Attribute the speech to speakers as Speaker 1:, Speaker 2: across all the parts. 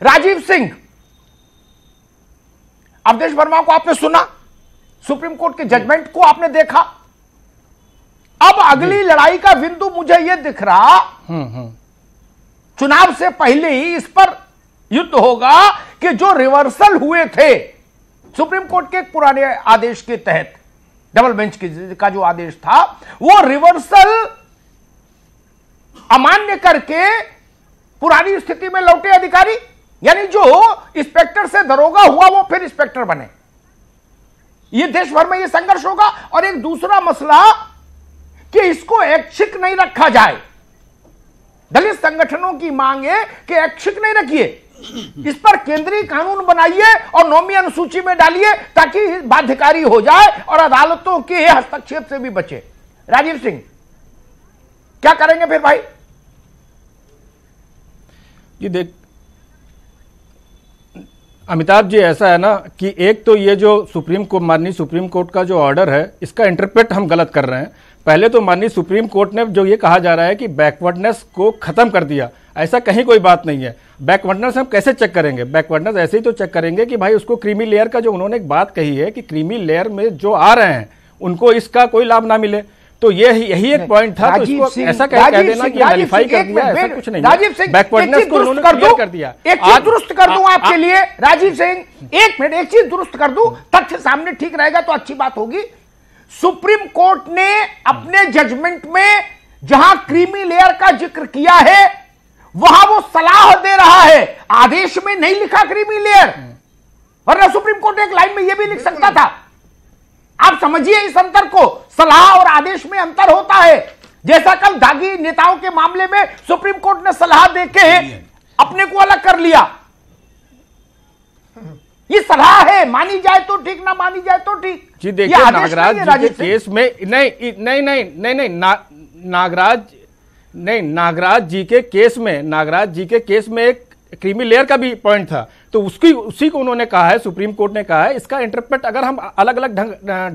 Speaker 1: राजीव सिंह, अवधेश वर्मा को आपने सुना, सुप्रीम कोर्ट के जजमेंट को आपने देखा। अब अगली लड़ाई का बिंदु मुझे यह दिख रहा, चुनाव से पहले ही इस पर युद्ध होगा कि जो रिवर्सल हुए थे सुप्रीम कोर्ट के एक पुराने आदेश के तहत, डबल बेंच का जो आदेश था, वो रिवर्सल अमान्य करके पुरानी स्थिति में लौटे अधिकारी, यानी जो इंस्पेक्टर से दरोगा हुआ वो फिर इंस्पेक्टर बने। ये देश भर में ये संघर्ष होगा। और एक दूसरा मसला कि इसको ऐच्छिक नहीं रखा जाए। दलित संगठनों की मांग है कि ऐच्छिक नहीं रखिए, इस पर केंद्रीय कानून बनाइए और 9वीं अनुसूची में डालिए ताकि बाध्यकारी हो जाए और अदालतों के हस्तक्षेप से भी बचे। राजीव सिंह, क्या करेंगे फिर भाई?
Speaker 2: ये देख अमिताभ जी, ऐसा है ना कि एक तो ये जो माननीय सुप्रीम कोर्ट का जो ऑर्डर है, इसका इंटरप्रेट हम गलत कर रहे हैं। पहले तो माननीय सुप्रीम कोर्ट ने जो ये कहा जा रहा है कि बैकवर्डनेस को खत्म कर दिया, ऐसा कहीं कोई बात नहीं है। बैकवर्डनेस हम कैसे चेक करेंगे? बैकवर्डनेस ऐसे ही तो चेक करेंगे कि भाई उसको क्रीमी लेयर का, जो उन्होंने एक बात कही है कि क्रीमी लेयर में जो आ रहे हैं उनको इसका कोई लाभ ना मिले, तो यही एक पॉइंट था। तो इसको ऐसा कह देना कि नलिफाई कर दिया, ऐसा कुछ नहीं।
Speaker 1: राजीव सिंह,
Speaker 2: बैकवर्डनेस को उन्होंने क्लियर कर दिया।
Speaker 1: एक चीज दुरुस्त कर दूं आपके लिए राजीव सिंह, एक मिनट, एक चीज दुरुस्त कर दूं, तथ्य सामने ठीक रहेगा तो अच्छी बात होगी। सुप्रीम कोर्ट ने अपने जजमेंट में जहां क्रीमी लेयर का जिक्र किया है वहां वो सलाह दे रहा है, आदेश में नहीं लिखा क्रीमी लेयर, वरना सुप्रीम कोर्ट एक लाइन में यह भी लिख सकता था। आप समझिए इस अंतर को, सलाह और आदेश में अंतर होता है। जैसा कल दागी नेताओं के मामले में सुप्रीम कोर्ट ने सलाह देके अपने को अलग कर लिया। ये सलाह है, मानी जाए तो ठीक, ना मानी जाए तो ठीक।
Speaker 2: जी देखिए, नागराज जी के केस में नागराज जी के केस में एक क्रीमी लेयर का भी पॉइंट था, तो उसी को उन्होंने कहा है, सुप्रीम कोर्ट ने कहा है। इसका इंटरप्रेट अगर हम अलग अलग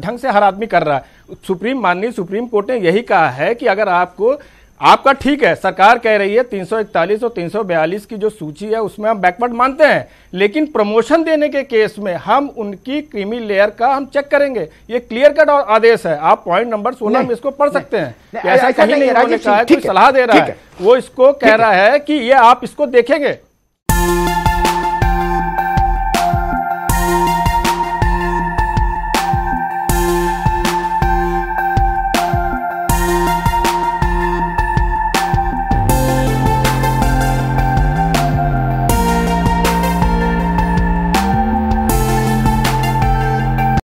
Speaker 2: ढंग से हर आदमी कर रहा है, माननीय सुप्रीम कोर्ट ने यही कहा है कि अगर आपका ठीक है, सरकार कह रही है 341 और 342 की जो सूची है उसमें हम बैकवर्ड मानते हैं, लेकिन प्रमोशन देने के केस में हम उनकी क्रीमी लेयर का हम चेक करेंगे। ये क्लियर कट और आदेश है, आप पॉइंट नंबर 16 में इसको पढ़ सकते हैं। ऐसा कहीं नहीं उन्होंने कहा है, कोई सलाह दे रहा है, वो इसको कह रहा है कि ये आप इसको देखेंगे।